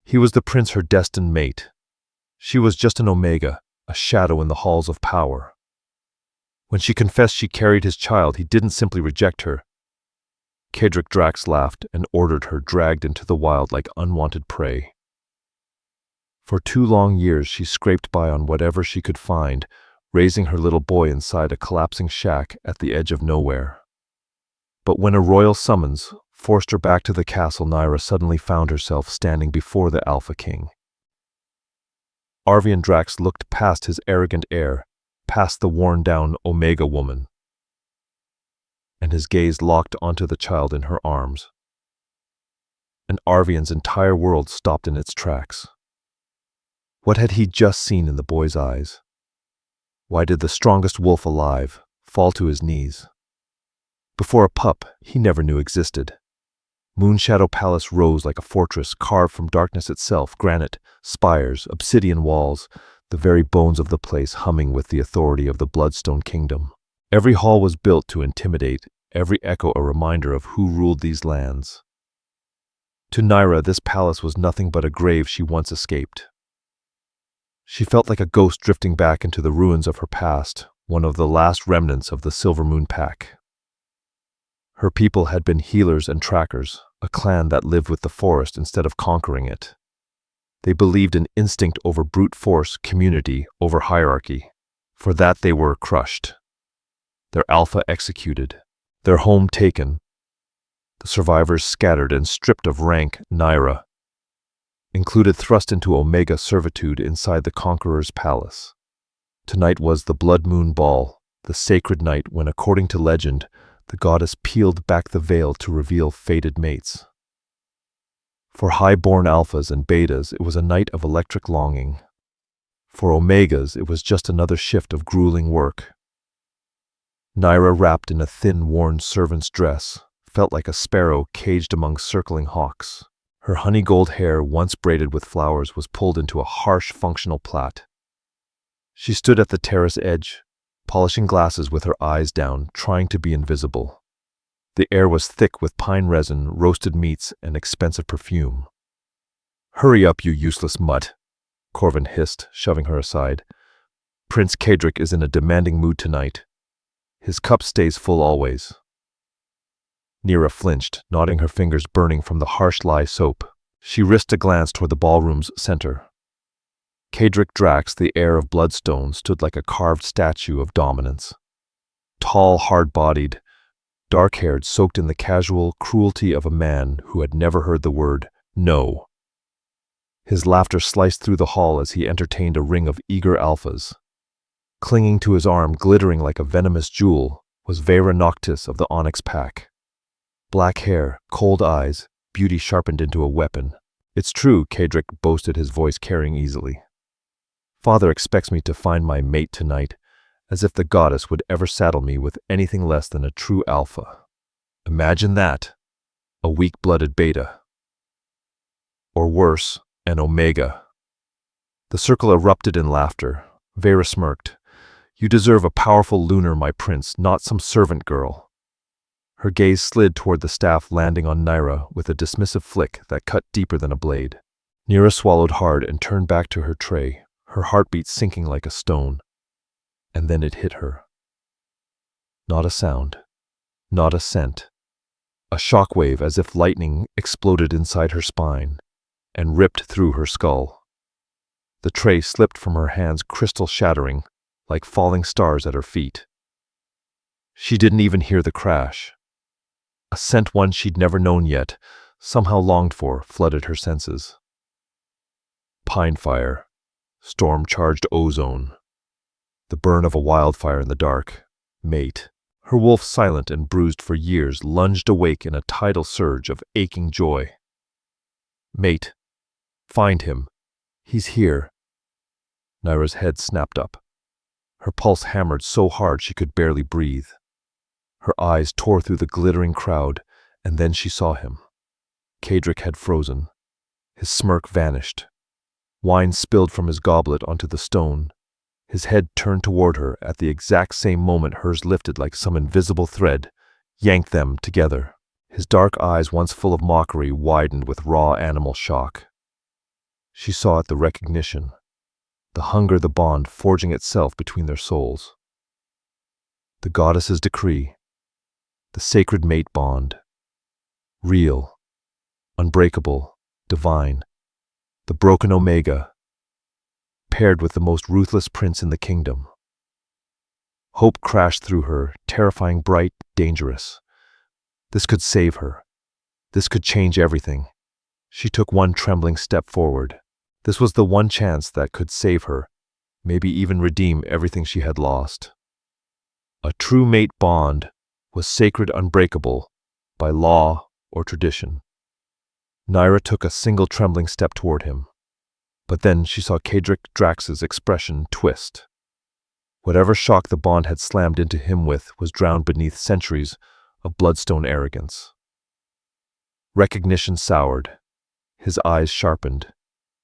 He was the prince, her destined mate. She was just an omega, a shadow in the halls of power. When she confessed she carried his child, he didn't simply reject her. Cedric Drax laughed and ordered her dragged into the wild like unwanted prey. For 2 long years she scraped by on whatever she could find, raising her little boy inside a collapsing shack at the edge of nowhere. But when a royal summons forced her back to the castle, Nyra suddenly found herself standing before the Alpha King. Arvian Drax looked past his arrogant air, past the worn-down Omega woman, and his gaze locked onto the child in her arms. And Arvian's entire world stopped in its tracks. What had he just seen in the boy's eyes? Why did the strongest wolf alive fall to his knees before a pup he never knew existed? Moonshadow Palace rose like a fortress carved from darkness itself, granite, spires, obsidian walls, the very bones of the place humming with the authority of the Bloodstone Kingdom. Every hall was built to intimidate, every echo a reminder of who ruled these lands. To Nyra, this palace was nothing but a grave she once escaped. She felt like a ghost drifting back into the ruins of her past, one of the last remnants of the Silver Moon Pack. Her people had been healers and trackers, a clan that lived with the forest instead of conquering it. They believed in instinct over brute force, community over hierarchy. For that they were crushed. Their alpha executed, their home taken, the survivors scattered and stripped of rank. Nyra, included, thrust into Omega servitude inside the Conqueror's palace. Tonight was the Blood Moon Ball, the sacred night when, according to legend, the goddess peeled back the veil to reveal fated mates. For high-born alphas and betas, it was a night of electric longing. For omegas, it was just another shift of grueling work. Nyra, wrapped in a thin, worn servant's dress, felt like a sparrow caged among circling hawks. Her honey-gold hair, once braided with flowers, was pulled into a harsh, functional plait. She stood at the terrace edge, polishing glasses with her eyes down, trying to be invisible. The air was thick with pine resin, roasted meats, and expensive perfume. "Hurry up, you useless mutt," Corvin hissed, shoving her aside. "Prince Cedric is in a demanding mood tonight. His cup stays full always." Nyra flinched, nodding, her fingers burning from the harsh lye soap. She risked a glance toward the ballroom's center. Cedric Drax, the heir of Bloodstone, stood like a carved statue of dominance. Tall, hard-bodied, dark-haired, soaked in the casual cruelty of a man who had never heard the word no. His laughter sliced through the hall as he entertained a ring of eager alphas. Clinging to his arm, glittering like a venomous jewel, was Vera Noctis of the Onyx Pack. Black hair, cold eyes, beauty sharpened into a weapon. "It's true," Cedric boasted, his voice carrying easily. "Father expects me to find my mate tonight, as if the goddess would ever saddle me with anything less than a true alpha. Imagine that, a weak-blooded beta. Or worse, an omega." The circle erupted in laughter. Vera smirked. "You deserve a powerful lunar, my prince, not some servant girl." Her gaze slid toward the staff, landing on Nyra with a dismissive flick that cut deeper than a blade. Nyra swallowed hard and turned back to her tray, her heartbeat sinking like a stone. And then it hit her. Not a sound, not a scent. A shockwave, as if lightning, exploded inside her spine and ripped through her skull. The tray slipped from her hands, crystal shattering, like falling stars at her feet. She didn't even hear the crash. A scent, one she'd never known yet, somehow longed for, flooded her senses. Pine fire, storm-charged ozone, the burn of a wildfire in the dark. Mate, her wolf, silent and bruised for years, lunged awake in a tidal surge of aching joy. "Mate, find him. He's here." Nyra's head snapped up. Her pulse hammered so hard she could barely breathe. Her eyes tore through the glittering crowd, and then she saw him. Cedric had frozen. His smirk vanished. Wine spilled from his goblet onto the stone. His head turned toward her at the exact same moment hers lifted like some invisible thread, yanked them together. His dark eyes, once full of mockery, widened with raw animal shock. She saw it, the recognition, the hunger, the bond forging itself between their souls. The goddess's decree, the sacred mate bond, real, unbreakable, divine, the broken Omega, paired with the most ruthless prince in the kingdom. Hope crashed through her, terrifying, bright, dangerous. This could save her. This could change everything. She took one trembling step forward. This was the one chance that could save her, maybe even redeem everything she had lost. A true mate bond was sacred, unbreakable, by law or tradition. Naira took a single trembling step toward him. But then she saw Cedric Drax's expression twist. Whatever shock the bond had slammed into him with was drowned beneath centuries of bloodstone arrogance. Recognition soured. His eyes sharpened.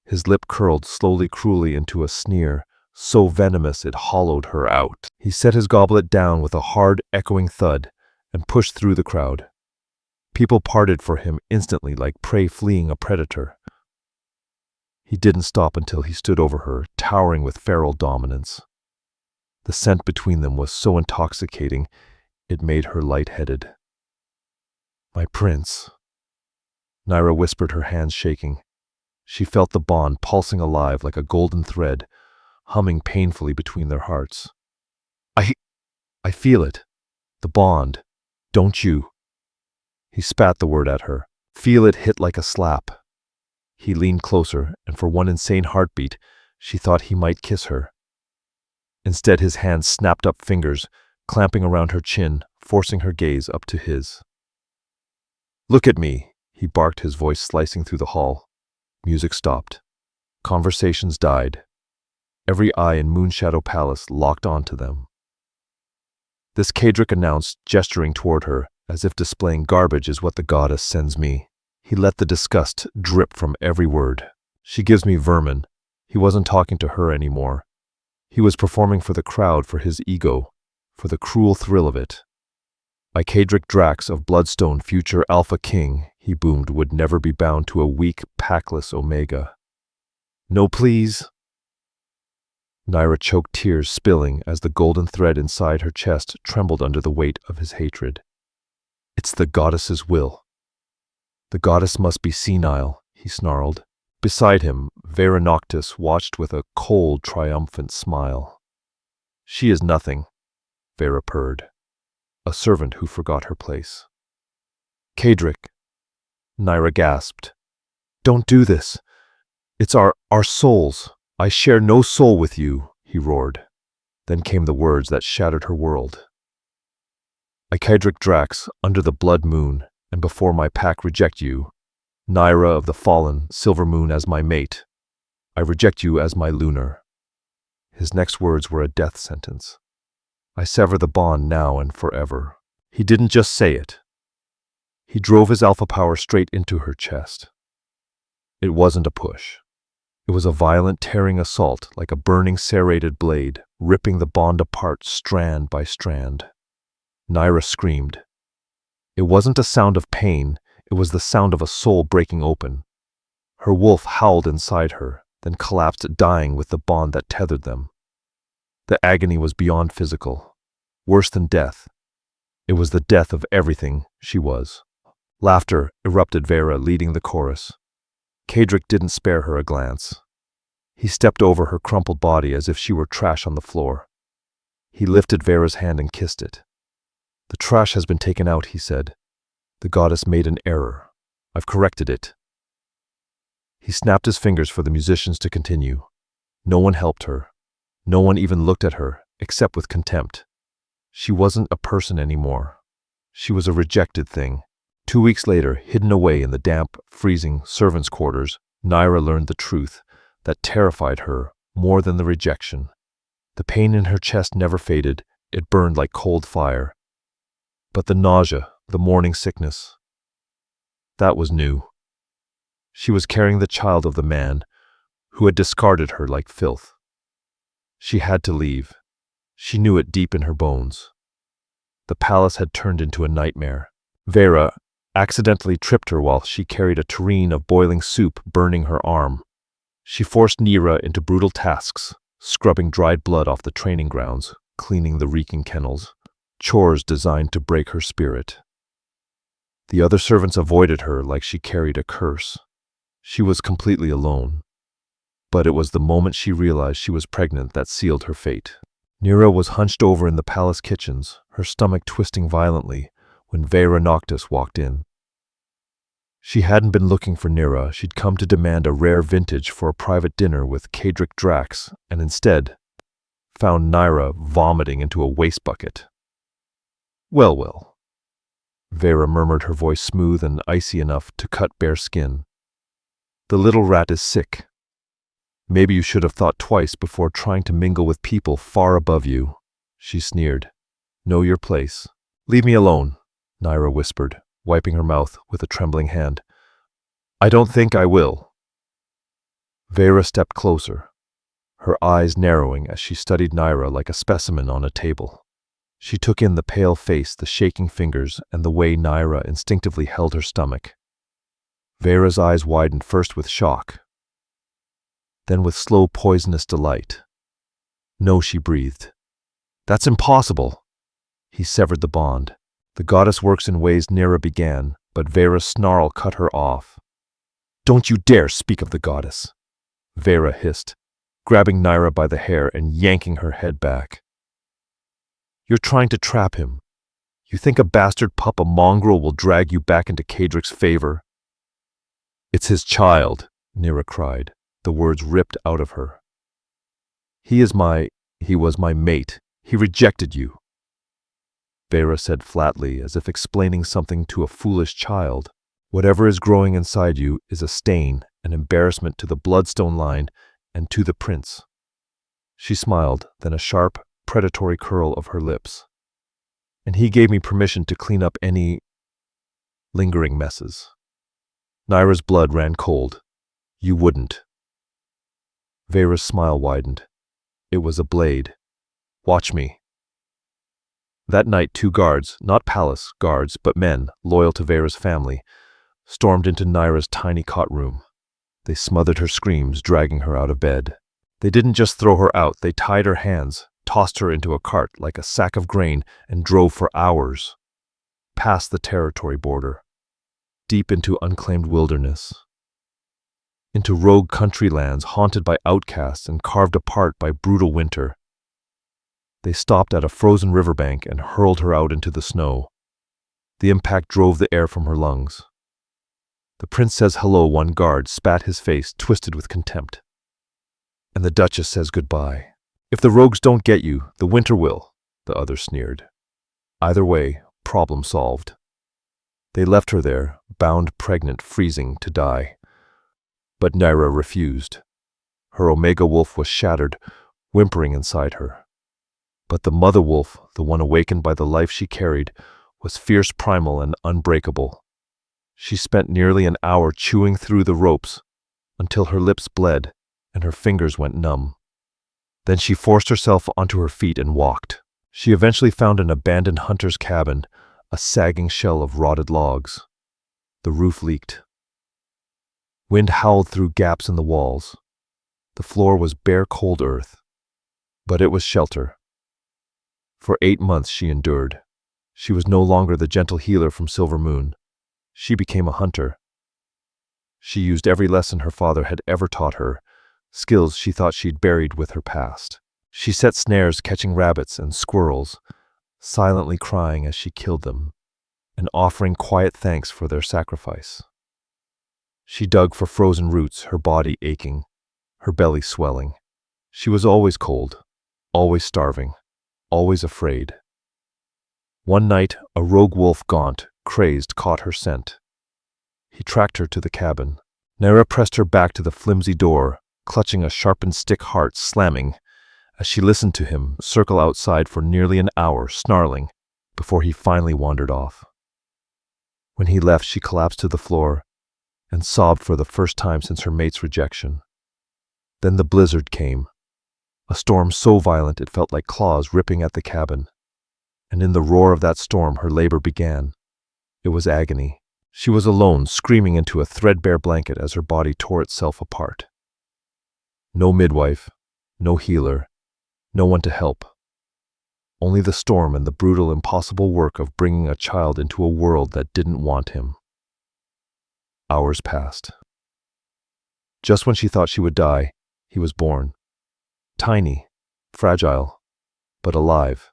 His lip curled slowly, cruelly into a sneer, so venomous it hollowed her out. He set his goblet down with a hard, echoing thud and pushed through the crowd. People parted for him instantly, like prey fleeing a predator. He didn't stop until he stood over her, towering with feral dominance. The scent between them was so intoxicating, it made her lightheaded. "My prince," Naira whispered, her hands shaking. She felt the bond pulsing alive like a golden thread, humming painfully between their hearts. I feel it. The bond. Don't you?" He spat the word at her. Feel it hit like a slap. He leaned closer, and for one insane heartbeat, she thought he might kiss her. Instead, his hands snapped up fingers, clamping around her chin, forcing her gaze up to his. "Look at me," he barked, his voice slicing through the hall. Music stopped. Conversations died. Every eye in Moonshadow Palace locked onto them. This Cedric announced, gesturing toward her, as if displaying garbage is what the goddess sends me. He let the disgust drip from every word. She gives me vermin. He wasn't talking to her anymore. He was performing for the crowd, for his ego, for the cruel thrill of it. "I, Cedric Drax of Bloodstone, future Alpha King," he boomed, "would never be bound to a weak, packless Omega." "No, please." Naira choked, tears spilling as the golden thread inside her chest trembled under the weight of his hatred. "It's the goddess's will." "The goddess must be senile," he snarled. Beside him, Vera Noctis watched with a cold, triumphant smile. "She is nothing," Vera purred. "A servant who forgot her place." "Cedric," Naira gasped. "Don't do this. It's our souls. I share no soul with you," he roared. Then came the words that shattered her world. "I, Cedric Drax, under the blood moon, and before my pack reject you, Naira of the fallen, silver moon as my mate. I reject you as my lunar." His next words were a death sentence. "I sever the bond now and forever." He didn't just say it. He drove his alpha power straight into her chest. It wasn't a push. It was a violent, tearing assault, like a burning, serrated blade, ripping the bond apart strand by strand. Naira screamed. It wasn't a sound of pain, it was the sound of a soul breaking open. Her wolf howled inside her, then collapsed, dying with the bond that tethered them. The agony was beyond physical, worse than death. It was the death of everything she was. Laughter erupted, Vera leading the chorus. Cedric didn't spare her a glance. He stepped over her crumpled body as if she were trash on the floor. He lifted Vera's hand and kissed it. "The trash has been taken out," he said. "The goddess made an error. I've corrected it." He snapped his fingers for the musicians to continue. No one helped her. No one even looked at her, except with contempt. She wasn't a person anymore. She was a rejected thing. 2 weeks later, hidden away in the damp, freezing servants' quarters, Naira learned the truth that terrified her more than the rejection. The pain in her chest never faded. It burned like cold fire. But the nausea, the morning sickness, that was new. She was carrying the child of the man who had discarded her like filth. She had to leave. She knew it deep in her bones. The palace had turned into a nightmare. Vera accidentally tripped her while she carried a tureen of boiling soup burning her arm. She forced Nira into brutal tasks, scrubbing dried blood off the training grounds, cleaning the reeking kennels, chores designed to break her spirit. The other servants avoided her like she carried a curse. She was completely alone. But it was the moment she realized she was pregnant that sealed her fate. Nira was hunched over in the palace kitchens, her stomach twisting violently, when Vera Noctis walked in. She hadn't been looking for Nira. She'd come to demand a rare vintage for a private dinner with Cadric Drax, and instead found Nira vomiting into a waste bucket. Well, well, Vera murmured, her voice smooth and icy enough to cut bare skin. The little rat is sick. Maybe you should have thought twice before trying to mingle with people far above you, she sneered. Know your place. Leave me alone, Nira whispered, wiping her mouth with a trembling hand. I don't think I will. Vera stepped closer, her eyes narrowing as she studied Nira like a specimen on a table. She took in the pale face, the shaking fingers, and the way Nira instinctively held her stomach. Vera's eyes widened first with shock, then with slow poisonous delight. No, she breathed. That's impossible. He severed the bond. The goddess works in ways Nira began, but Vera's snarl cut her off. Don't you dare speak of the goddess, Vera hissed, grabbing Nira by the hair and yanking her head back. You're trying to trap him. You think a bastard pup, a mongrel, will drag you back into Cadric's favor? It's his child, Nira cried, the words ripped out of her. He was my mate. He rejected you, Vera said flatly, as if explaining something to a foolish child. Whatever is growing inside you is a stain, an embarrassment to the bloodstone line and to the prince. She smiled, then a sharp, predatory curl of her lips. And he gave me permission to clean up any lingering messes. Nira's blood ran cold. You wouldn't. Vera's smile widened. It was a blade. Watch me. That night, 2 guards, not palace guards, but men loyal to Vera's family, stormed into Nira's tiny cot room. They smothered her screams, dragging her out of bed. They didn't just throw her out, they tied her hands, tossed her into a cart like a sack of grain, and drove for hours, past the territory border, deep into unclaimed wilderness, into rogue country lands haunted by outcasts and carved apart by brutal winter. They stopped at a frozen riverbank and hurled her out into the snow. The impact drove the air from her lungs. The prince says hello, one guard spat, his face twisted with contempt. And the duchess says goodbye. If the rogues don't get you, the winter will, the other sneered. Either way, problem solved. They left her there, bound, pregnant, freezing to die. But Nira refused. Her Omega wolf was shattered, whimpering inside her. But the mother wolf, the one awakened by the life she carried, was fierce, primal, and unbreakable. She spent nearly an hour chewing through the ropes until her lips bled and her fingers went numb. Then she forced herself onto her feet and walked. She eventually found an abandoned hunter's cabin, a sagging shell of rotted logs. The roof leaked. Wind howled through gaps in the walls. The floor was bare, cold earth. But it was shelter. For 8 months she endured. She was no longer the gentle healer from Silver Moon. She became a hunter. She used every lesson her father had ever taught her, skills she thought she'd buried with her past. She set snares, catching rabbits and squirrels, silently crying as she killed them, and offering quiet thanks for their sacrifice. She dug for frozen roots, her body aching, her belly swelling. She was always cold, always starving, always afraid. One night, a rogue wolf, gaunt, crazed, caught her scent. He tracked her to the cabin. Nira pressed her back to the flimsy door, clutching a sharpened stick, heart slamming, as she listened to him circle outside for nearly an hour, snarling, before he finally wandered off. When he left, she collapsed to the floor and sobbed for the first time since her mate's rejection. Then the blizzard came, a storm so violent it felt like claws ripping at the cabin. And in the roar of that storm, her labor began. It was agony. She was alone, screaming into a threadbare blanket as her body tore itself apart. No midwife, no healer, no one to help. Only the storm and the brutal, impossible work of bringing a child into a world that didn't want him. Hours passed. Just when she thought she would die, he was born. Tiny, fragile, but alive.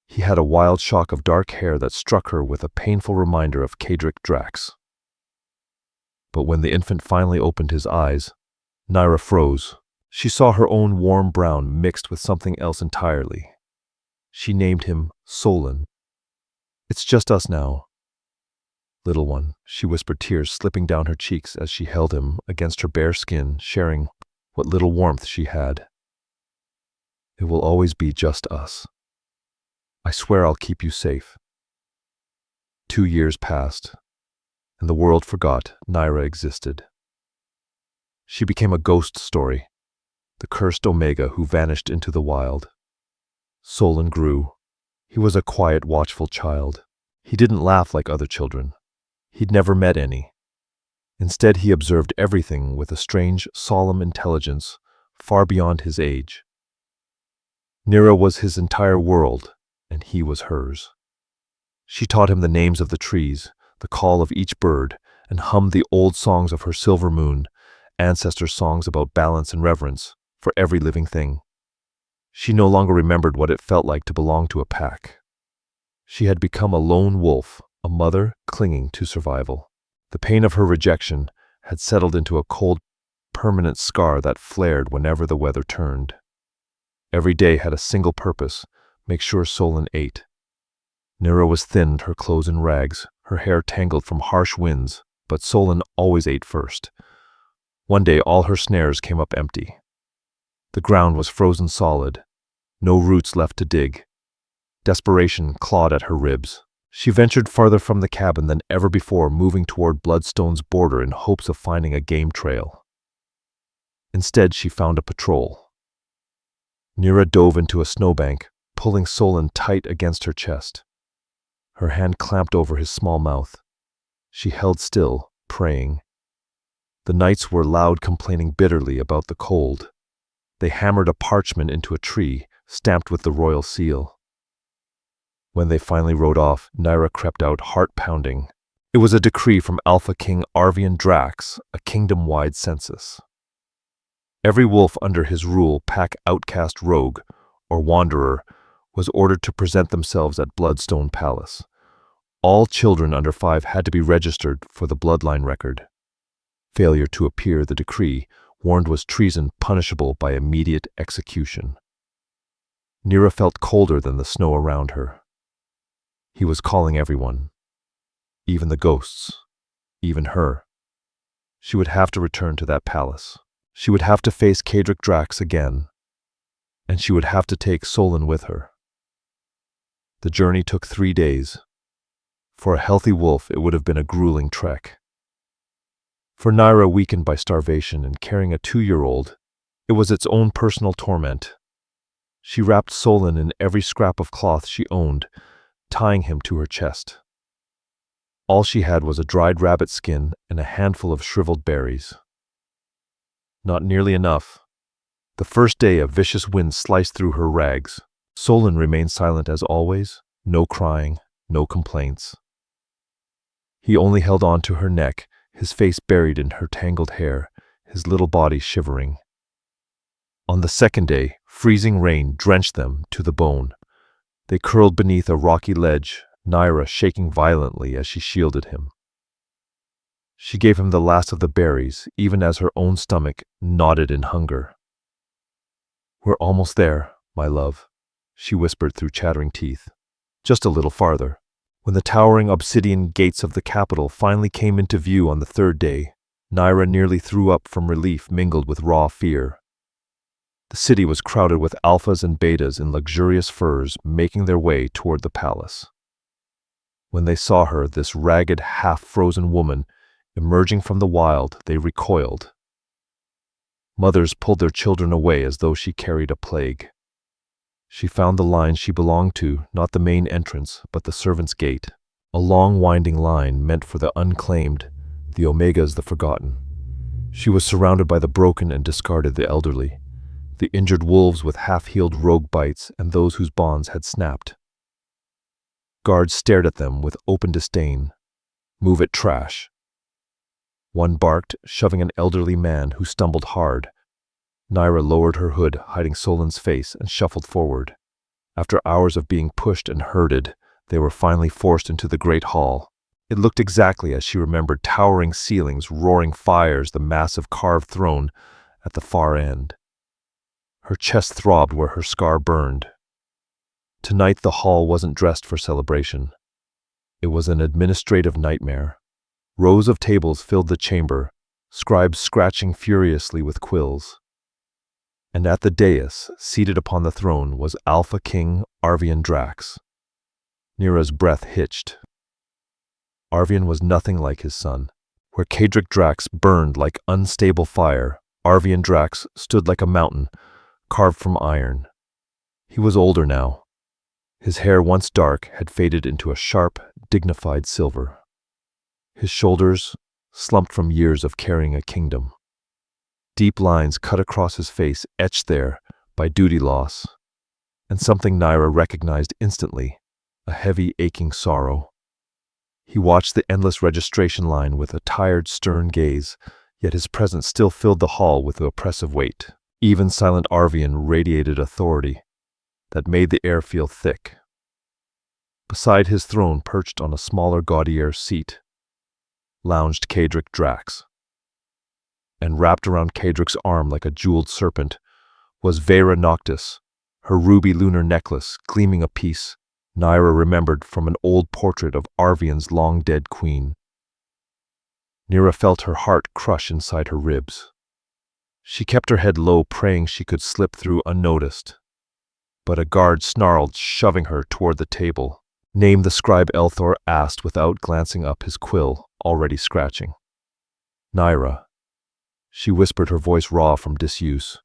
He had a wild shock of dark hair that struck her with a painful reminder of Cadric Drax. But when the infant finally opened his eyes, Nyra froze. She saw her own warm brown mixed with something else entirely. She named him Solon. "It's just us now, little one," she whispered, tears slipping down her cheeks as she held him against her bare skin, sharing what little warmth she had. "It will always be just us. I swear I'll keep you safe." 2 years passed, and the world forgot Nyra existed. She became a ghost story, the cursed Omega who vanished into the wild. Solon grew. He was a quiet, watchful child. He didn't laugh like other children. He'd never met any. Instead, he observed everything with a strange, solemn intelligence far beyond his age. Nyra was his entire world, and he was hers. She taught him the names of the trees, the call of each bird, and hummed the old songs of her silver moon, ancestor songs about balance and reverence for every living thing. She no longer remembered what it felt like to belong to a pack. She had become a lone wolf, a mother clinging to survival. The pain of her rejection had settled into a cold, permanent scar that flared whenever the weather turned. Every day had a single purpose: make sure Solon ate. Nyra was thinned, her clothes in rags, her hair tangled from harsh winds, but Solon always ate first. One day all her snares came up empty. The ground was frozen solid, no roots left to dig. Desperation clawed at her ribs. She ventured farther from the cabin than ever before, moving toward Bloodstone's border in hopes of finding a game trail. Instead, she found a patrol. Nyra dove into a snowbank, pulling Solon tight against her chest. Her hand clamped over his small mouth. She held still, praying. The nights were loud, complaining bitterly about the cold. They hammered a parchment into a tree, stamped with the royal seal. When they finally rode off, Nyra crept out, heart pounding. It was a decree from Alpha King Arvian Drax, a kingdom-wide census. Every wolf under his rule, pack outcast rogue or wanderer, was ordered to present themselves at Bloodstone Palace. All children under 5 had to be registered for the bloodline record. Failure to appear, the decree warned, was treason punishable by immediate execution. Nyra felt colder than the snow around her. He was calling everyone, even the ghosts, even her. She would have to return to that palace. She would have to face Cadric Drax again, and she would have to take Solon with her. The journey took 3 days. For a healthy wolf, it would have been a grueling trek. For Nyra, weakened by starvation and carrying a 2-year-old, it was its own personal torment. She wrapped Solon in every scrap of cloth she owned, tying him to her chest. All she had was a dried rabbit skin and a handful of shriveled berries. Not nearly enough. The first day, a vicious wind sliced through her rags. Solon remained silent as always, no crying, no complaints. He only held on to her neck, his face buried in her tangled hair, his little body shivering. On the second day, freezing rain drenched them to the bone. They curled beneath a rocky ledge, Nyra shaking violently as she shielded him. She gave him the last of the berries, even as her own stomach knotted in hunger. "We're almost there, my love," she whispered through chattering teeth. "Just a little farther." When the towering obsidian gates of the capital finally came into view on the 3rd day, Nyra nearly threw up from relief mingled with raw fear. The city was crowded with alphas and betas in luxurious furs making their way toward the palace. When they saw her, this ragged, half-frozen woman, emerging from the wild, they recoiled. Mothers pulled their children away as though she carried a plague. She found the line she belonged to, not the main entrance, but the servants' gate, a long winding line meant for the unclaimed, the Omegas, the forgotten. She was surrounded by the broken and discarded, the elderly, the injured wolves with half-healed rogue bites and those whose bonds had snapped. Guards stared at them with open disdain. "Move it, trash." One barked, shoving an elderly man who stumbled hard. Naira lowered her hood, hiding Solon's face, and shuffled forward. After hours of being pushed and herded, they were finally forced into the great hall. It looked exactly as she remembered: towering ceilings, roaring fires, the massive carved throne at the far end. Her chest throbbed where her scar burned. Tonight the hall wasn't dressed for celebration. It was an administrative nightmare. Rows of tables filled the chamber, scribes scratching furiously with quills. And at the dais, seated upon the throne, was Alpha King Arvian Drax. Nira's breath hitched. Arvian was nothing like his son. Where Kadric Drax burned like unstable fire, Arvian Drax stood like a mountain, carved from iron. He was older now. His hair, once dark, had faded into a sharp, dignified silver. His shoulders slumped from years of carrying a kingdom. Deep lines cut across his face, etched there by duty loss, and something Naira recognized instantly: a heavy, aching sorrow. He watched the endless registration line with a tired, stern gaze, yet his presence still filled the hall with an oppressive weight. Even silent Arvian radiated authority that made the air feel thick. Beside his throne, perched on a smaller, gaudier seat, lounged Kadric Drax. And wrapped around Kadric's arm like a jeweled serpent was Vera Noctis, her ruby lunar necklace gleaming a piece Naira remembered from an old portrait of Arvian's long-dead queen. Nira felt her heart crush inside her ribs. She kept her head low, praying she could slip through unnoticed. But a guard snarled, shoving her toward the table. "Name," the scribe Elthor asked without glancing up, his quill already scratching. "Naira," she whispered, her voice raw from disuse.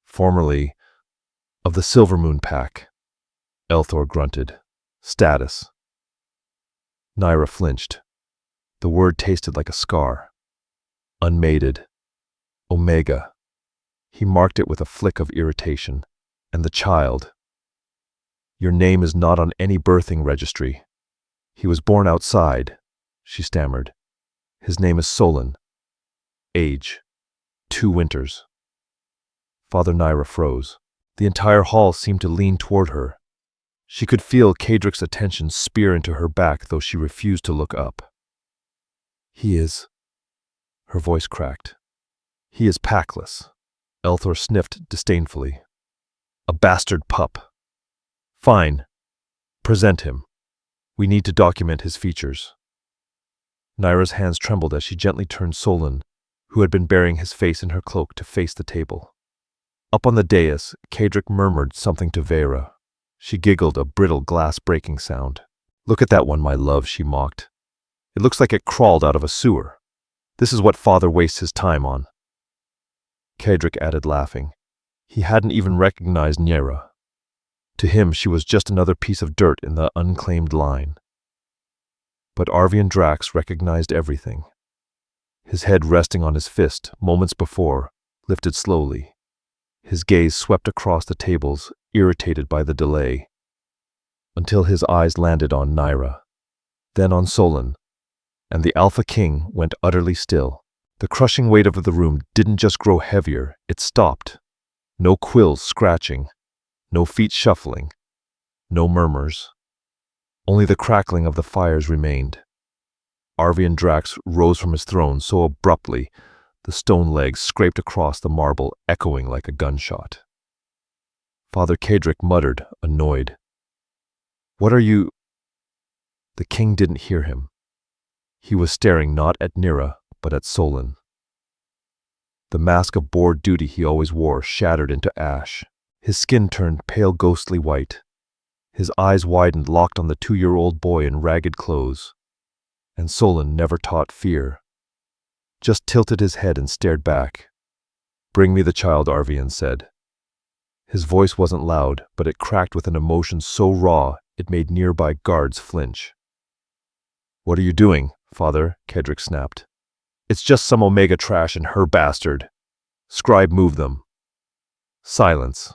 "Formerly of the Silvermoon Pack," Elthor grunted. "Status." Naira flinched. The word tasted like a scar. "Unmated. Omega." He marked it with a flick of irritation. "And the child?" "Your name is not on any birthing registry. He was born outside," she stammered. "His name is Solon. Age: 2 winters." Father Naira froze. The entire hall seemed to lean toward her. She could feel Kadric's attention spear into her back, though she refused to look up. "He is..." Her voice cracked. "He is packless." Elthor sniffed disdainfully. "A bastard pup." "Fine. Present him. We need to document his features." Naira's hands trembled as she gently turned Solon, who had been burying his face in her cloak, to face the table. Up on the dais, Kadric murmured something to Vera. She giggled, a brittle glass-breaking sound. "Look at that one, my love," she mocked. "It looks like it crawled out of a sewer. This is what father wastes his time on." Kadric added, laughing. He hadn't even recognized Naira. To him, she was just another piece of dirt in the unclaimed line. But Arvian Drax recognized everything. His head, resting on his fist moments before, lifted slowly. His gaze swept across the tables, irritated by the delay, until his eyes landed on Naira, then on Solon, and the Alpha King went utterly still. The crushing weight of the room didn't just grow heavier, it stopped. No quills scratching, no feet shuffling, no murmurs. Only the crackling of the fires remained. Arvian Drax rose from his throne so abruptly, the stone legs scraped across the marble, echoing like a gunshot. Father Kadric muttered, annoyed. "What are you—" The king didn't hear him. He was staring not at Naira, but at Solon. The mask of bored duty he always wore shattered into ash. His skin turned pale ghostly white. His eyes widened, locked on the 2-year-old boy in ragged clothes. And Solon, never taught fear, just tilted his head and stared back. "Bring me the child," Arvian said. His voice wasn't loud, but it cracked with an emotion so raw it made nearby guards flinch. "What are you doing, Father?" Kadric snapped. It's just some Omega trash and her bastard. Scribe, move them. Silence.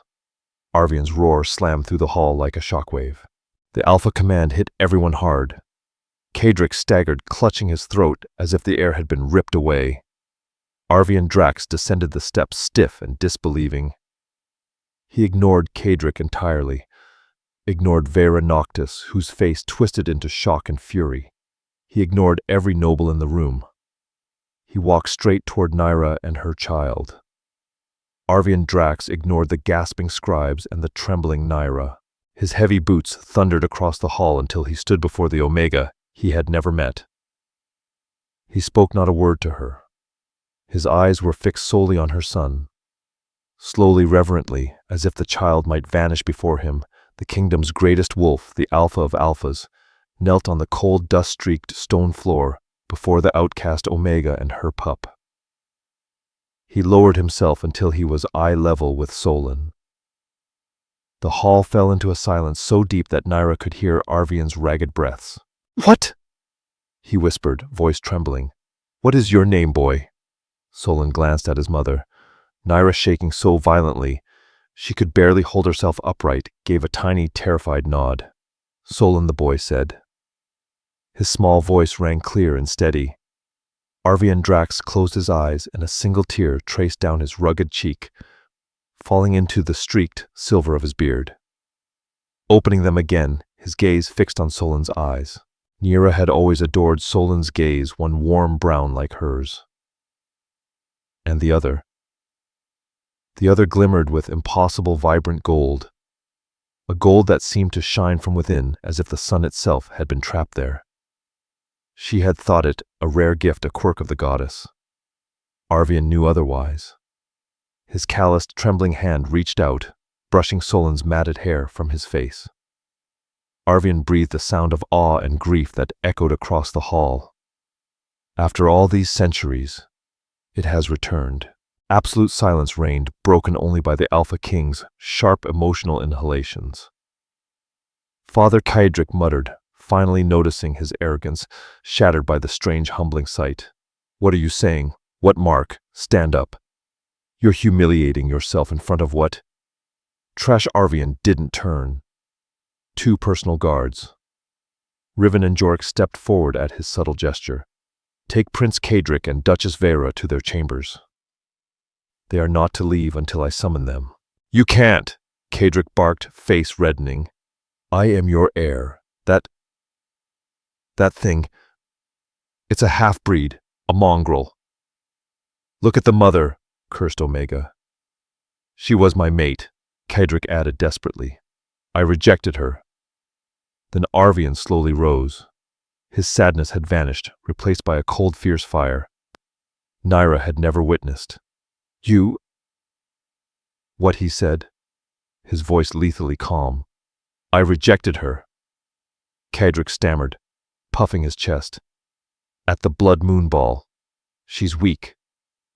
Arvian's roar slammed through the hall like a shockwave. The Alpha command hit everyone hard. Kadric staggered, clutching his throat as if the air had been ripped away. Arvian Drax descended the steps stiff and disbelieving. He ignored Kadric entirely, ignored Vera Noctis, whose face twisted into shock and fury. He ignored every noble in the room. He walked straight toward Nyra and her child. Arvian Drax ignored the gasping scribes and the trembling Nyra. His heavy boots thundered across the hall until he stood before the Omega he had never met. He spoke not a word to her. His eyes were fixed solely on her son. Slowly, reverently, as if the child might vanish before him, the kingdom's greatest wolf, the Alpha of Alphas, knelt on the cold, dust-streaked stone floor before the outcast Omega and her pup. He lowered himself until he was eye level with Solon. The hall fell into a silence so deep that Nyra could hear Arvian's ragged breaths. "What?" he whispered, voice trembling. "What is your name, boy?" Solon glanced at his mother. Nyra, shaking so violently she could barely hold herself upright, gave a tiny, terrified nod. "Solon," the boy said. His small voice rang clear and steady. Arvian Drax closed his eyes, and a single tear traced down his rugged cheek, falling into the streaked silver of his beard. Opening them again, his gaze fixed on Solon's eyes. Nyra had always adored Solon's gaze, one warm brown like hers. And the other? The other glimmered with impossible vibrant gold, a gold that seemed to shine from within as if the sun itself had been trapped there. She had thought it a rare gift, a quirk of the goddess. Arvian knew otherwise. His calloused, trembling hand reached out, brushing Solon's matted hair from his face. Arvian breathed a sound of awe and grief that echoed across the hall. After all these centuries, it has returned. Absolute silence reigned, broken only by the Alpha King's sharp emotional inhalations. Father Kadric muttered, finally noticing his arrogance, shattered by the strange, humbling sight. "What are you saying? What mark? Stand up. You're humiliating yourself in front of what?" Trash Arvian didn't turn. 2 personal guards. Riven and Jorek stepped forward at his subtle gesture. "Take Prince Kadric and Duchess Vera to their chambers. They are not to leave until I summon them." "You can't!" Kadric barked, face reddening. "I am your heir. That thing, it's a half-breed, a mongrel." "Look at the mother," cursed Omega. "She was my mate," Kadric added desperately. "I rejected her." Then Arvian slowly rose. His sadness had vanished, replaced by a cold, fierce fire Nyra had never witnessed. "You—" "What?" he said, his voice lethally calm. "I rejected her," Kadric stammered, puffing his chest. "At the Blood Moon Ball. She's weak.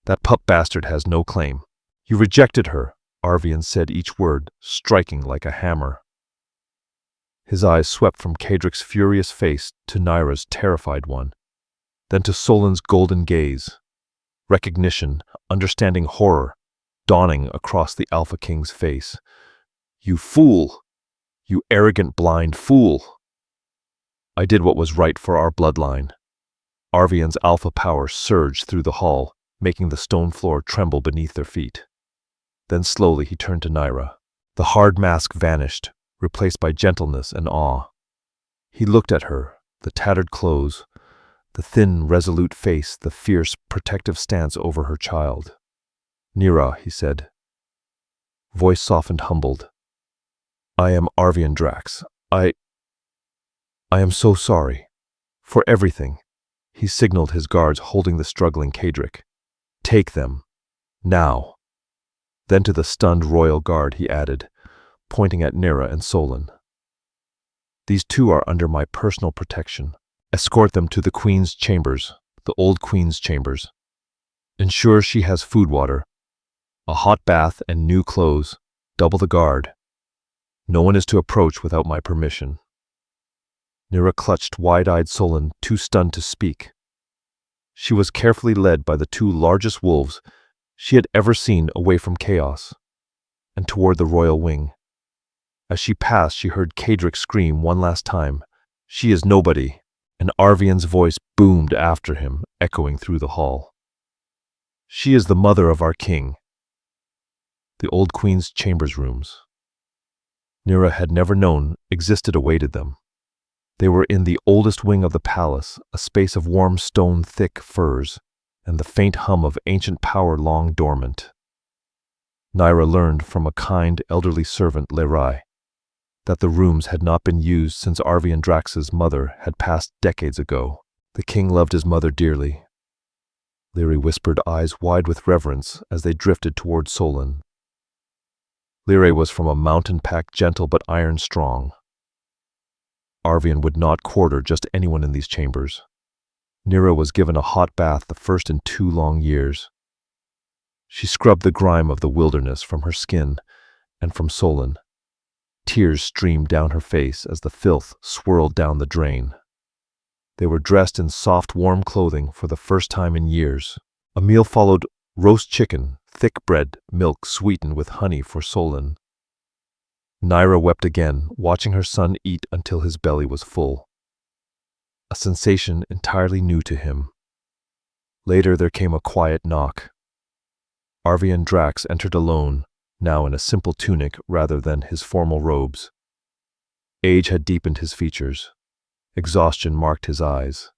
That pup bastard has no claim." "You rejected her," Arvian said, each word striking like a hammer. His eyes swept from Kadric's furious face to Nyra's terrified one, then to Solon's golden gaze. Recognition, understanding horror, dawning across the Alpha King's face. "You fool! You arrogant, blind fool! I did what was right for our bloodline." Arvian's alpha power surged through the hall, making the stone floor tremble beneath their feet. Then slowly he turned to Nyra. The hard mask vanished, replaced by gentleness and awe. He looked at her, the tattered clothes, the thin, resolute face, the fierce, protective stance over her child. "Nyra," he said, voice softened, humbled. "I am Arvian Drax. I am so sorry. For everything." He signaled his guards holding the struggling Kadric. "Take them. Now." Then to the stunned royal guard he added, pointing at Nyra and Solon. "These 2 are under my personal protection. Escort them to the Queen's chambers, the old Queen's chambers. Ensure she has food, water, a hot bath, and new clothes. Double the guard. No one is to approach without my permission." Nyra clutched wide-eyed Solon, too stunned to speak. She was carefully led by the two largest wolves she had ever seen away from chaos, and toward the royal wing. As she passed, she heard Cadric scream one last time, "She is nobody," and Arvian's voice boomed after him, echoing through the hall. "She is the mother of our king." The old queen's chambers rooms Nira had never known existed awaited them. They were in the oldest wing of the palace, a space of warm stone thick furs, and the faint hum of ancient power long dormant. Nira learned from a kind elderly servant, Lerai, that the rooms had not been used since Arvian Drax's mother had passed decades ago. The king loved his mother dearly. Lyri whispered, eyes wide with reverence, as they drifted toward Solon. Lyri was from a mountain pack, gentle but iron strong. Arvian would not quarter just anyone in these chambers. Nira was given a hot bath, the first in 2 long years. She scrubbed the grime of the wilderness from her skin and from Solon. Tears streamed down her face as the filth swirled down the drain. They were dressed in soft, warm clothing for the first time in years. A meal followed: roast chicken, thick bread, milk sweetened with honey for Solon. Nira wept again, watching her son eat until his belly was full. A sensation entirely new to him. Later there came a quiet knock. Arvian Drax entered alone, now in a simple tunic rather than his formal robes. Age had deepened his features. Exhaustion marked his eyes.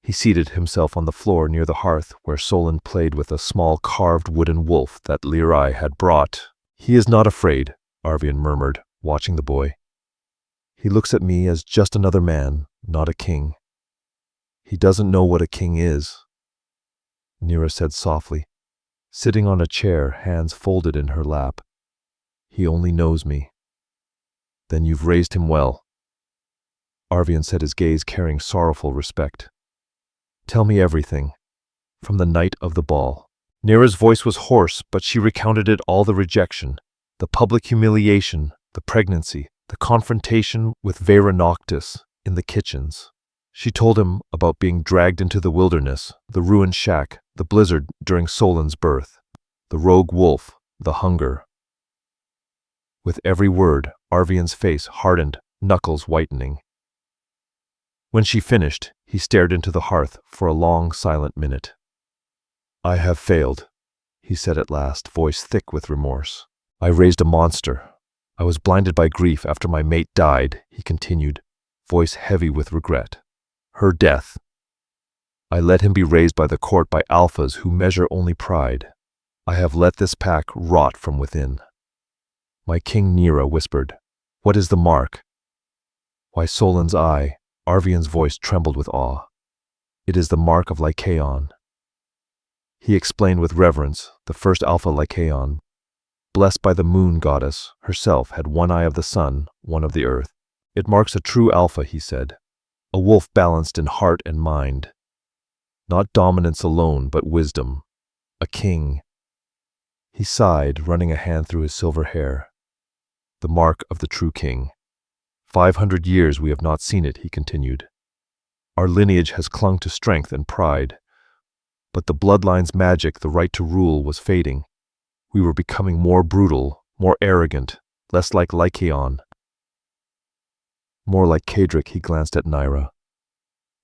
He seated himself on the floor near the hearth where Solon played with a small carved wooden wolf that Lyri had brought. "He is not afraid," Arvian murmured, watching the boy. "He looks at me as just another man, not a king. He doesn't know what a king is," Nira said softly, sitting on a chair, hands folded in her lap. "He only knows me." "Then you've raised him well," Arvian said, his gaze carrying sorrowful respect. "Tell me everything, from the night of the ball." Nira's voice was hoarse, but she recounted it all: the rejection, the public humiliation, the pregnancy, the confrontation with Vera Noctis in the kitchens. She told him about being dragged into the wilderness, the ruined shack, the blizzard during Solon's birth, the rogue wolf, the hunger. With every word, Arvian's face hardened, knuckles whitening. When she finished, he stared into the hearth for a long, silent minute. "I have failed," he said at last, voice thick with remorse. "I raised a monster. I was blinded by grief after my mate died," he continued, voice heavy with regret. "Her death. I let him be raised by the court by alphas who measure only pride. I have let this pack rot from within." "My king," Nira whispered. "What is the mark?" "Why, Solon's eye." Arvian's voice trembled with awe. "It is the mark of Lycaon." He explained with reverence, the first alpha Lycaon, blessed by the moon goddess herself, had one eye of the sun, one of the earth. "It marks a true alpha," he said, "a wolf balanced in heart and mind. Not dominance alone, but wisdom. A king." He sighed, running a hand through his silver hair. "The mark of the true king. 500 years we have not seen it," he continued. "Our lineage has clung to strength and pride. But the bloodline's magic, the right to rule, was fading. We were becoming more brutal, more arrogant, less like Lycaon. More like Cadric." He glanced at Nira.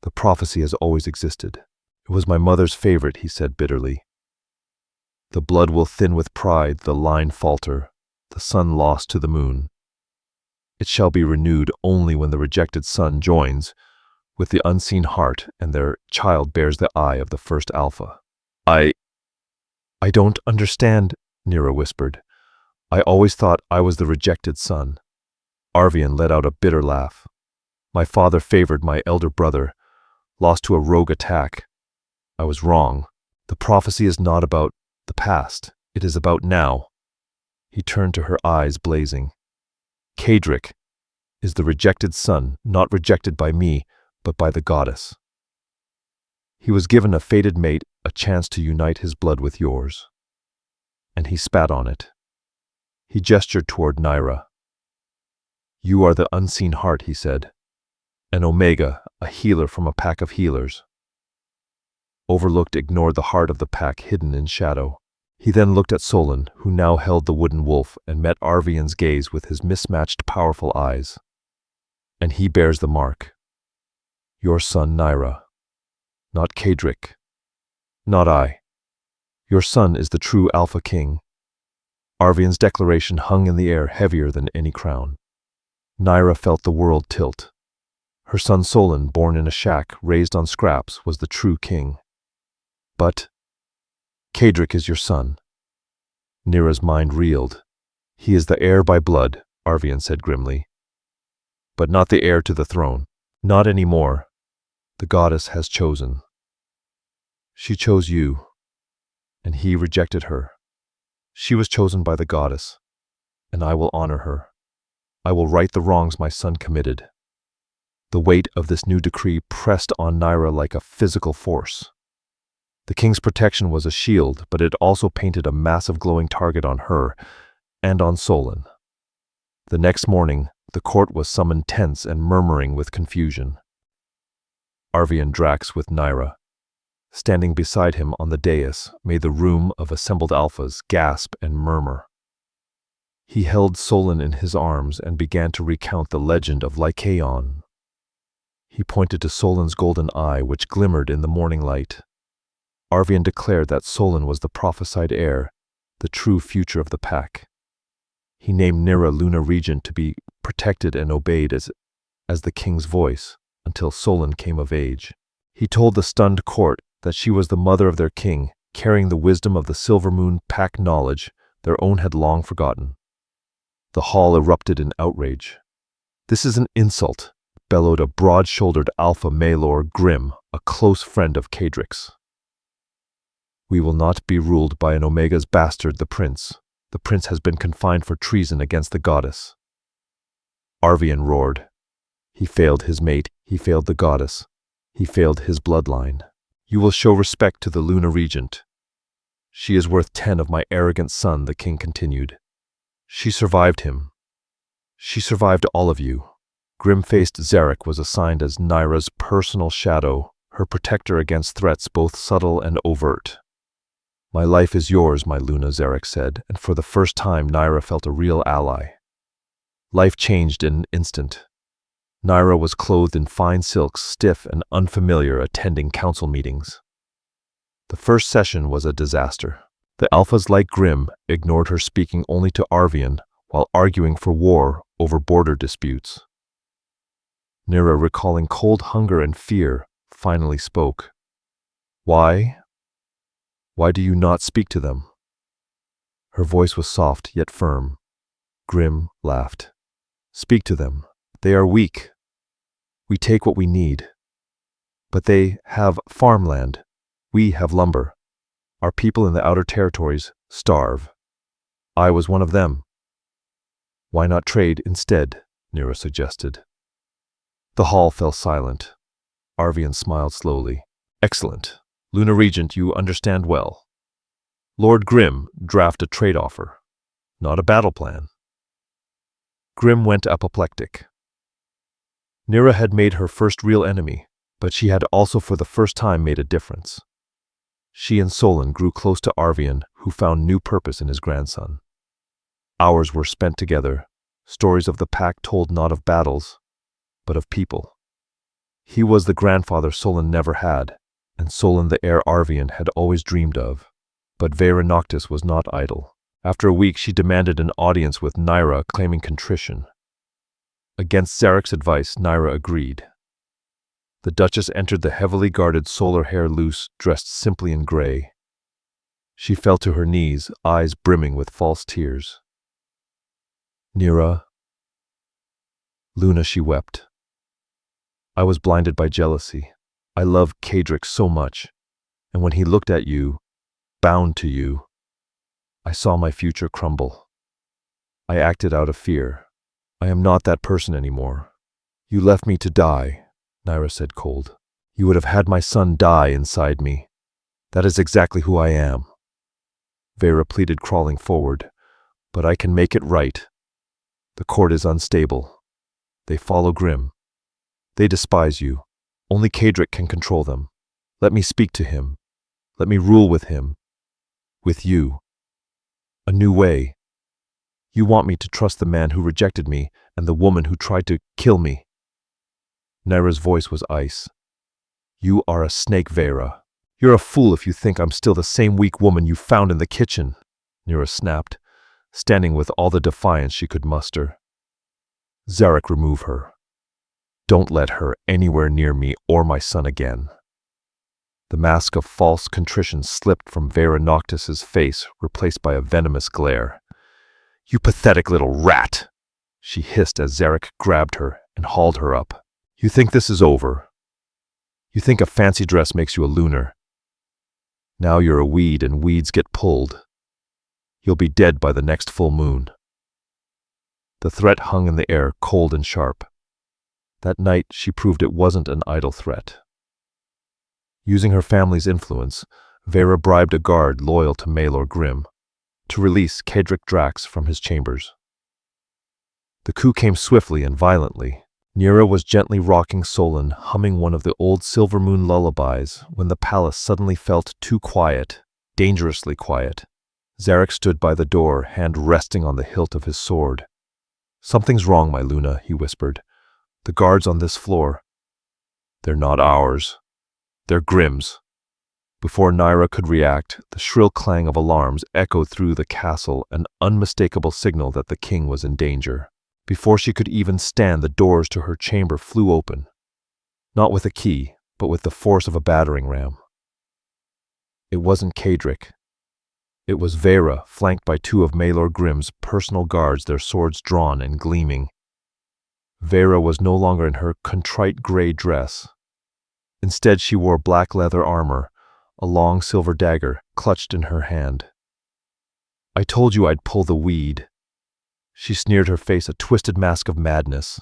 "The prophecy has always existed. It was my mother's favorite," he said bitterly. "The blood will thin with pride, the line falter, the sun lost to the moon. It shall be renewed only when the rejected son joins with the unseen heart and their child bears the eye of the first alpha." I don't understand," Nira whispered. "I always thought I was the rejected son." Arvian let out a bitter laugh. "My father favored my elder brother, lost to a rogue attack. I was wrong. The prophecy is not about the past. It is about now." He turned to her, eyes blazing. "Cadric is the rejected son, not rejected by me, but by the goddess. He was given a fated mate, a chance to unite his blood with yours." And he spat on it. He gestured toward Nira. "You are the unseen heart," he said. "An Omega, a healer from a pack of healers." overlooked, ignored the heart of the pack hidden in shadow. He then looked at Solon, who now held the wooden wolf, and met Arvian's gaze with his mismatched, powerful eyes. And he bears the mark. Your son, Nyra. Not Kadric. Not I. Your son is the true Alpha King. Arvian's declaration hung in the air, heavier than any crown. Nyra felt the world tilt. Her son Solon, born in a shack, raised on scraps, was the true king. But Kadric is your son. Nyra's mind reeled. He is the heir by blood, Arvian said grimly. But not the heir to the throne. Not anymore. The goddess has chosen. She chose you, and he rejected her. She was chosen by the goddess, and I will honor her. I will right the wrongs my son committed. The weight of this new decree pressed on Nyra like a physical force. The king's protection was a shield, but it also painted a massive glowing target on her and on Solon. The next morning, the court was summoned, tense and murmuring with confusion. Arvian Drax with Nyra, standing beside him on the dais, made the room of assembled alphas gasp and murmur. He held Solon in his arms and began to recount the legend of Lycaon. He pointed to Solon's golden eye, which glimmered in the morning light. Arvian declared that Solon was the prophesied heir, the true future of the pack. He named Nyra Luna Regent to be protected and obeyed as the king's voice until Solon came of age. He told the stunned court that she was the mother of their king, carrying the wisdom of the Silver Moon pack knowledge their own had long forgotten. The hall erupted in outrage. This is an insult, bellowed a broad-shouldered alpha Maelor Grim, a close friend of Kadric's. We will not be ruled by an Omega's bastard, the prince. The prince has been confined for treason against the goddess. Arvian roared. He failed his mate, he failed the goddess, he failed his bloodline. You will show respect to the Luna Regent. She is worth 10 of my arrogant son, the king continued. She survived him. She survived all of you. Grim-faced Zarek was assigned as Nyra's personal shadow, her protector against threats both subtle and overt. My life is yours, my Luna, Zarek said, and for the first time Nyra felt a real ally. Life changed in an instant. Nyra was clothed in fine silks, stiff and unfamiliar, attending council meetings. The first session was a disaster. The alphas, like Grim, ignored her, speaking only to Arvian while arguing for war over border disputes. Nyra, recalling cold hunger and fear, finally spoke. Why? Why do you not speak to them? Her voice was soft yet firm. Grim laughed. Speak to them. They are weak. We take what we need. But they have farmland. We have lumber. Our people in the outer territories starve. I was one of them. Why not trade instead? Nyra suggested. The hall fell silent. Arvian smiled slowly. Excellent. Luna Regent, you understand well. Lord Grim, draft a trade offer, not a battle plan. Grim went apoplectic. Nyra had made her first real enemy, but she had also for the first time made a difference. She and Solon grew close to Arvian, who found new purpose in his grandson. Hours were spent together, stories of the pack told not of battles, but of people. He was the grandfather Solon never had, and Solon the heir Arvian had always dreamed of. But Vera Noctis was not idle. After a week she demanded an audience with Nyra, claiming contrition. Against Zarek's advice, Nyra agreed. The Duchess entered the heavily guarded solar hair loose, dressed simply in gray. She fell to her knees, eyes brimming with false tears. Nyra. Luna, she wept. I was blinded by jealousy. I loved Kadric so much, and when he looked at you, bound to you, I saw my future crumble. I acted out of fear. I am not that person anymore. You left me to die, Nyra said cold. You would have had my son die inside me. That is exactly who I am. Vera pleaded, crawling forward. But I can make it right. The court is unstable. They follow Grim. They despise you. Only Kadric can control them. Let me speak to him. Let me rule with him. With you. A new way. You want me to trust the man who rejected me and the woman who tried to kill me." Naira's voice was ice. "You are a snake, Vera. You're a fool if you think I'm still the same weak woman you found in the kitchen," Naira snapped, standing with all the defiance she could muster. "Zarek, remove her. Don't let her anywhere near me or my son again." The mask of false contrition slipped from Vera Noctis's face, replaced by a venomous glare. "You pathetic little rat!" she hissed as Zarek grabbed her and hauled her up. "You think this is over? You think a fancy dress makes you a lunar? Now you're a weed and weeds get pulled. You'll be dead by the next full moon." The threat hung in the air, cold and sharp. That night she proved it wasn't an idle threat. Using her family's influence, Vera bribed a guard loyal to Maelor Grimm to release Kedrick Drax from his chambers. The coup came swiftly and violently. Naira was gently rocking Solon, humming one of the old Silver Moon lullabies, when the palace suddenly felt too quiet, dangerously quiet. Zarek stood by the door, hand resting on the hilt of his sword. "Something's wrong, my Luna," he whispered. "The guards on this floor. They're not ours. They're Grimm's." Before Naira could react, the shrill clang of alarms echoed through the castle, an unmistakable signal that the king was in danger. Before she could even stand, the doors to her chamber flew open. Not with a key, but with the force of a battering ram. It wasn't Kedrick. It was Vera, flanked by two of Maelor Grimm's personal guards, their swords drawn and gleaming. Vera was no longer in her contrite gray dress. Instead, she wore black leather armor, a long silver dagger clutched in her hand. "I told you I'd pull the weed." She sneered, her face a twisted mask of madness.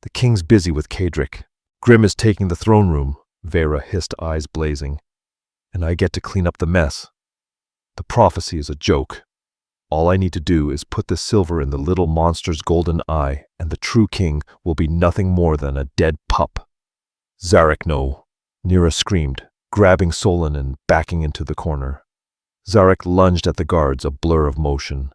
"The king's busy with Kedrick. Grimm is taking the throne room," Vera hissed, eyes blazing. "And I get to clean up the mess. The prophecy is a joke. All I need to do is put the silver in the little monster's golden eye, and the true king will be nothing more than a dead pup." "Zarek, no!" Naira screamed, grabbing Solon and backing into the corner. Zarek lunged at the guards, a blur of motion.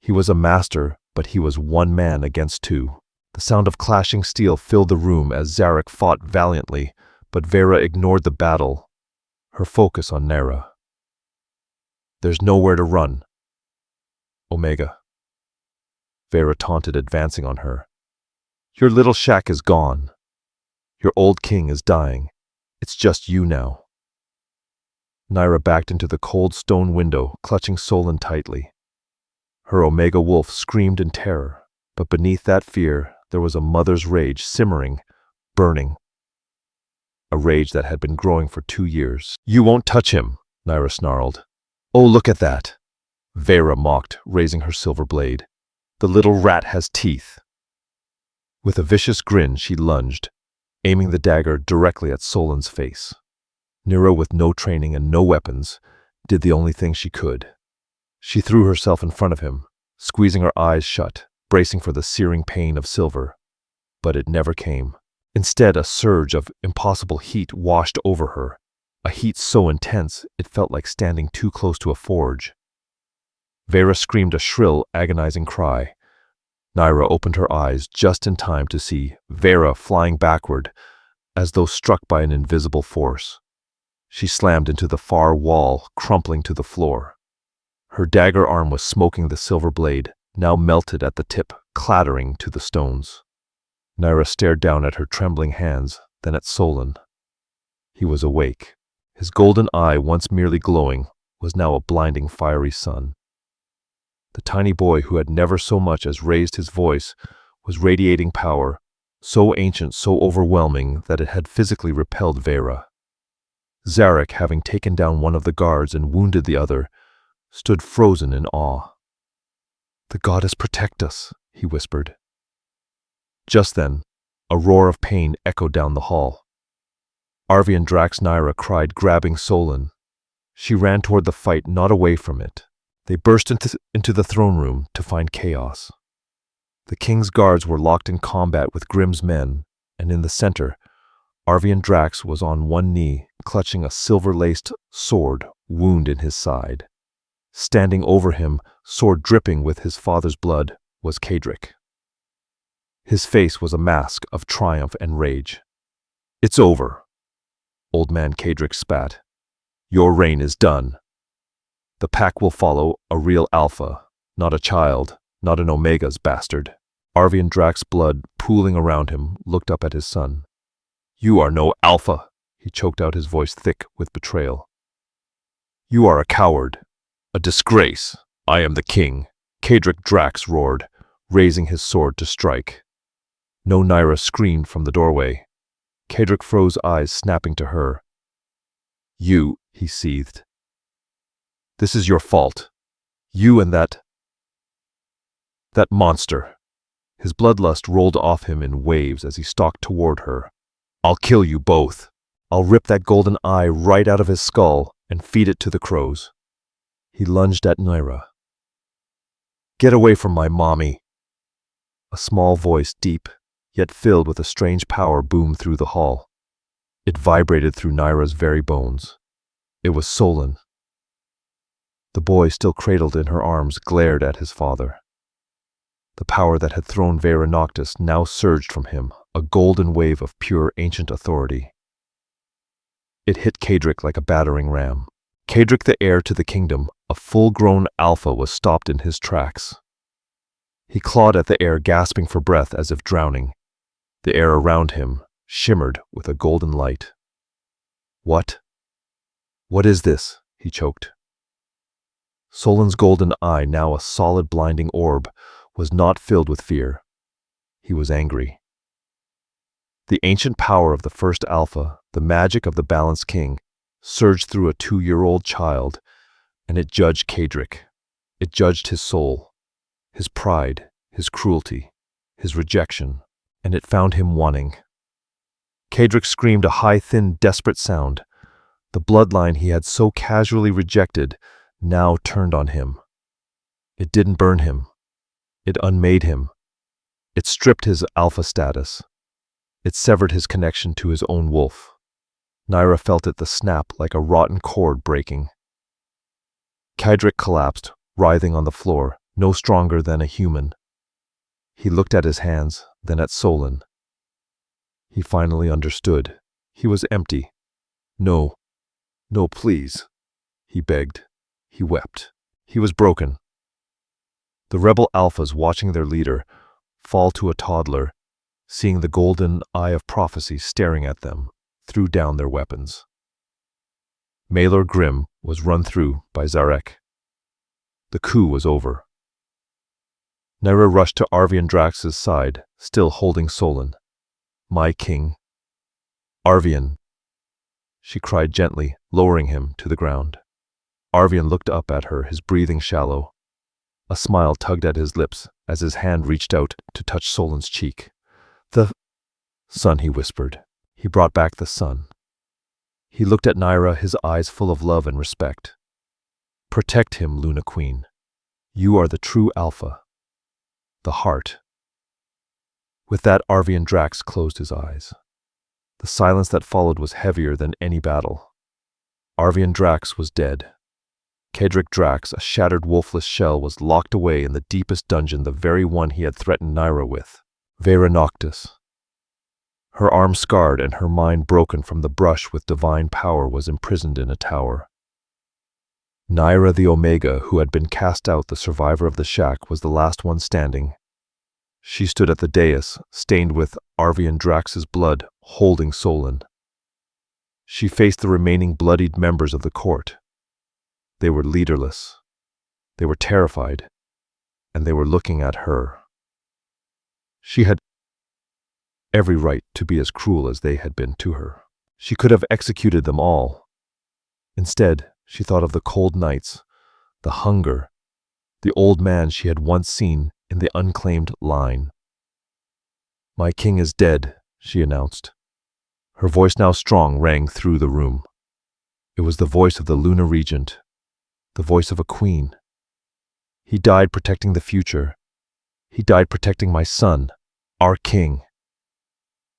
He was a master, but he was one man against two. The sound of clashing steel filled the room as Zarek fought valiantly, but Vera ignored the battle, her focus on Naira. "There's nowhere to run." "Omega," Vera taunted, advancing on her. "Your little shack is gone. Your old king is dying. It's just you now." Naira backed into the cold stone window, clutching Solon tightly. Her Omega wolf screamed in terror, but beneath that fear there was a mother's rage simmering, burning. A rage that had been growing for 2 years. "You won't touch him," Naira snarled. "Oh, look at that," Vera mocked, raising her silver blade. "The little rat has teeth." With a vicious grin, she lunged, aiming the dagger directly at Solon's face. Naira, with no training and no weapons, did the only thing she could. She threw herself in front of him, squeezing her eyes shut, bracing for the searing pain of silver. But it never came. Instead, a surge of impossible heat washed over her, a heat so intense it felt like standing too close to a forge. Vera screamed a shrill, agonizing cry. Naira opened her eyes just in time to see Vera flying backward, as though struck by an invisible force. She slammed into the far wall, crumpling to the floor. Her dagger arm was smoking the silver blade, now melted at the tip, clattering to the stones. Naira stared down at her trembling hands, then at Solon. He was awake. His golden eye, once merely glowing, was now a blinding fiery sun. The tiny boy who had never so much as raised his voice was radiating power, so ancient, so overwhelming that it had physically repelled Vera. Zarek, having taken down one of the guards and wounded the other, stood frozen in awe. "The goddess protect us," he whispered. Just then, a roar of pain echoed down the hall. Arvian Drax Naira cried, grabbing Solon. She ran toward the fight, not away from it. They burst into the throne room to find chaos. The king's guards were locked in combat with Grimm's men, and in the center, Arvian Drax was on one knee, clutching a silver-laced sword wound in his side. Standing over him, sword dripping with his father's blood, was Kadric. His face was a mask of triumph and rage. "It's over," Old Man Kadric spat. "Your reign is done. The pack will follow a real alpha, not a child, not an Omega's bastard." Arvian Drax's blood pooling around him looked up at his son. "You are no alpha," he choked out, his voice thick with betrayal. "You are a coward, a disgrace. I am the king," Kadric Drax roared, raising his sword to strike. No, Nyra screamed from the doorway. Kadric froze, eyes snapping to her. "You," he seethed. "This is your fault. You and that monster." His bloodlust rolled off him in waves as he stalked toward her. "I'll kill you both. I'll rip that golden eye right out of his skull and feed it to the crows." He lunged at Nyra. "Get away from my mommy." A small voice, deep, yet filled with a strange power, boomed through the hall. It vibrated through Nyra's very bones. It was Solon. The boy, still cradled in her arms, glared at his father. The power that had thrown Vera Noctis now surged from him, a golden wave of pure ancient authority. It hit Kadric like a battering ram. Kadric, the heir to the kingdom, a full-grown alpha, was stopped in his tracks. He clawed at the air, gasping for breath as if drowning. The air around him shimmered with a golden light. What is this?" he choked. Solon's golden eye, now a solid blinding orb, was not filled with fear. He was angry. The ancient power of the first alpha, the magic of the balanced king, surged through a 2-year-old child, and it judged Kadric. It judged his soul, his pride, his cruelty, his rejection, and it found him wanting. Kadric screamed, a high, thin, desperate sound. The bloodline he had so casually rejected now turned on him. It didn't burn him. It unmade him. It stripped his alpha status. It severed his connection to his own wolf. Nyra felt it, the snap like a rotten cord breaking. Kadric collapsed, writhing on the floor, no stronger than a human. He looked at his hands, then at Solon. He finally understood. He was empty. "No, please," he begged. He wept. He was broken. The rebel alphas, watching their leader fall to a toddler, seeing the golden eye of prophecy staring at them, threw down their weapons. Maelor Grimm was run through by Zarek. The coup was over. Nyra rushed to Arvian Drax's side, still holding Solon. "My king." "Arvian," she cried gently, lowering him to the ground. Arvian looked up at her, his breathing shallow. A smile tugged at his lips as his hand reached out to touch Solon's cheek. "The son," he whispered. He brought back the son. He looked at Nyra, his eyes full of love and respect. "Protect him, Luna Queen. You are the true alpha. The heart." With that, Arvian Drax closed his eyes. The silence that followed was heavier than any battle. Arvian Drax was dead. Kadric Drax, a shattered wolfless shell, was locked away in the deepest dungeon, the very one he had threatened Nyra with. Vera Noctis. Her arm scarred and her mind broken from the brush with divine power, was imprisoned in a tower. Nyra the Omega, who had been cast out, the survivor of the shack, was the last one standing. She stood at the dais, stained with Arvian Drax's blood, holding Solon. She faced the remaining bloodied members of the court. They were leaderless. They were terrified, and they were looking at her. She had every right to be as cruel as they had been to her. She could have executed them all. Instead, she thought of the cold nights, the hunger, the old man she had once seen in the unclaimed line. "My king is dead," she announced. Her voice, now strong, rang through the room. It was the voice of the Luna Regent, the voice of a queen. "He died protecting the future. He died protecting my son, our king."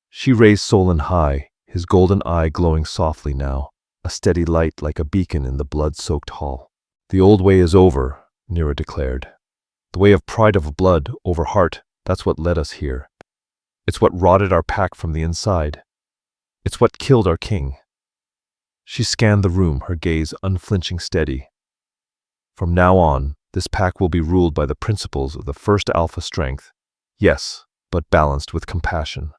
She raised Solon high, his golden eye glowing softly now, a steady light like a beacon in the blood-soaked hall. "The old way is over," Nira declared. "The way of pride of blood over heart, that's what led us here. It's what rotted our pack from the inside. It's what killed our king." She scanned the room, her gaze unflinching steady. "From now on, this pack will be ruled by the principles of the first alpha strength. Yes, but balanced with compassion.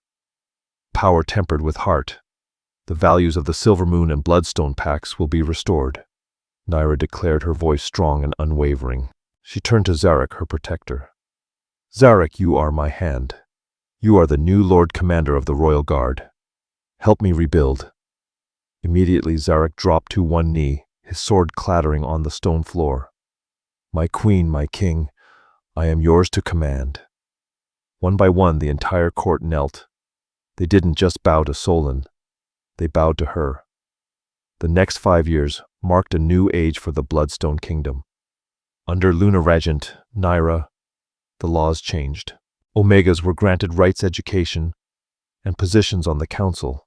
Power tempered with heart. The values of the Silver Moon and Bloodstone packs will be restored." Nira declared, her voice strong and unwavering. She turned to Zarek, her protector. "Zarek, you are my hand. You are the new Lord Commander of the Royal Guard. Help me rebuild." Immediately Zarek dropped to one knee, his sword clattering on the stone floor. "My queen, my king, I am yours to command." One by one the entire court knelt. They didn't just bow to Solon, they bowed to her. The next 5 years marked a new age for the Bloodstone Kingdom. Under Luna Regent, Nira, the laws changed. Omegas were granted rights education and positions on the council.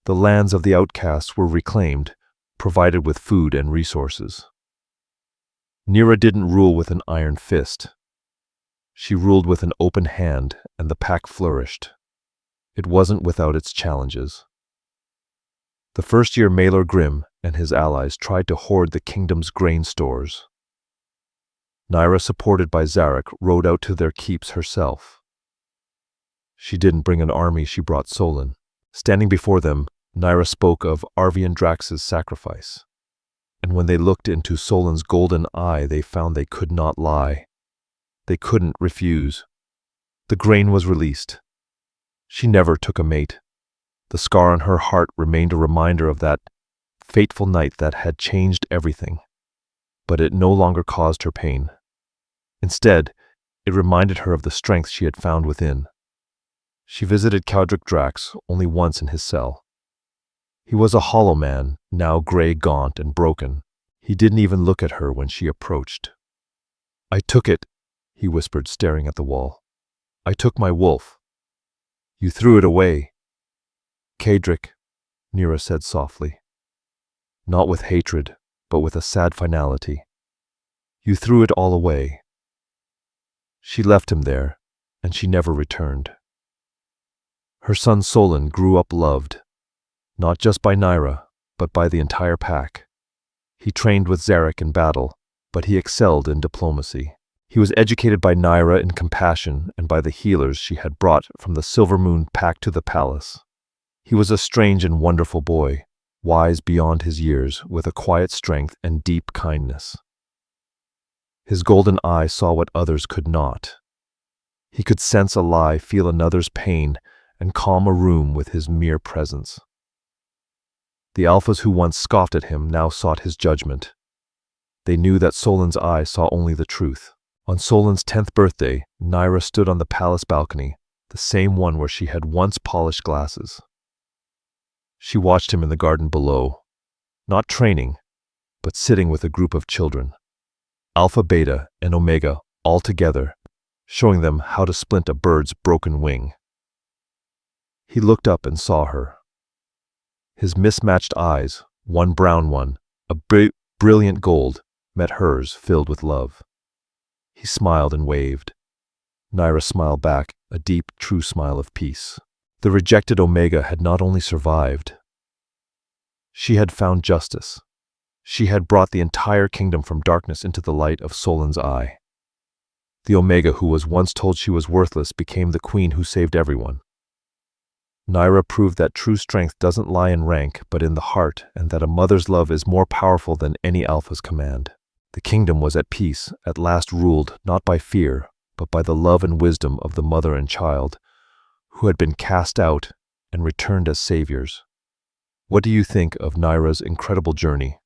The lands of the outcasts were reclaimed, provided with food and resources. Nira didn't rule with an iron fist. She ruled with an open hand, and the pack flourished. It wasn't without its challenges. The first year Maelor Grimm and his allies tried to hoard the kingdom's grain stores. Nira, supported by Zarek, rode out to their keeps herself. She didn't bring an army, she brought Solon. Standing before them, Nira spoke of Arvian Drax's sacrifice. And when they looked into Solon's golden eye, they found they could not lie. They couldn't refuse. The grain was released. She never took a mate. The scar on her heart remained a reminder of that fateful night that had changed everything. But it no longer caused her pain. Instead, it reminded her of the strength she had found within. She visited Caldric Drax only once in his cell. He was a hollow man, now gray, gaunt, and broken. He didn't even look at her when she approached. "I took it," he whispered, staring at the wall. "I took my wolf." "You threw it away." "Caldric," Nira said softly. Not with hatred, but with a sad finality. "You threw it all away." She left him there, and she never returned. Her son Solon grew up loved, not just by Nira, but by the entire pack. He trained with Zarek in battle, but he excelled in diplomacy. He was educated by Nira in compassion and by the healers she had brought from the Silver Moon pack to the palace. He was a strange and wonderful boy, wise beyond his years, with a quiet strength and deep kindness. His golden eye saw what others could not. He could sense a lie, feel another's pain, and calm a room with his mere presence. The alphas who once scoffed at him now sought his judgment. They knew that Solon's eye saw only the truth. On Solon's 10th birthday, Nira stood on the palace balcony, the same one where she had once polished glasses. She watched him in the garden below, not training, but sitting with a group of children, Alpha, Beta, and Omega all together, showing them how to splint a bird's broken wing. He looked up and saw her. His mismatched eyes, one brown one, a brilliant gold, met hers, filled with love. He smiled and waved. Nira smiled back, a deep, true smile of peace. The rejected Omega had not only survived, she had found justice. She had brought the entire kingdom from darkness into the light of Solon's eye. The Omega who was once told she was worthless became the queen who saved everyone. Nira proved that true strength doesn't lie in rank, but in the heart, and that a mother's love is more powerful than any alpha's command. The kingdom was at peace, at last ruled not by fear, but by the love and wisdom of the mother and child, who had been cast out and returned as saviors. What do you think of Nira's incredible journey?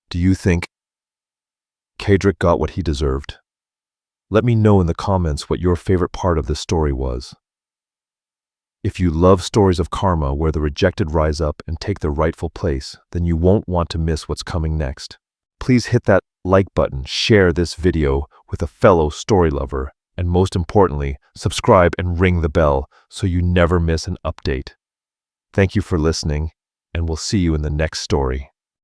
Do you think Caldric got what he deserved? Let me know in the comments what your favorite part of this story was. If you love stories of karma where the rejected rise up and take their rightful place, then you won't want to miss what's coming next. Please hit that like button, share this video with a fellow story lover, and most importantly, subscribe and ring the bell so you never miss an update. Thank you for listening, and we'll see you in the next story.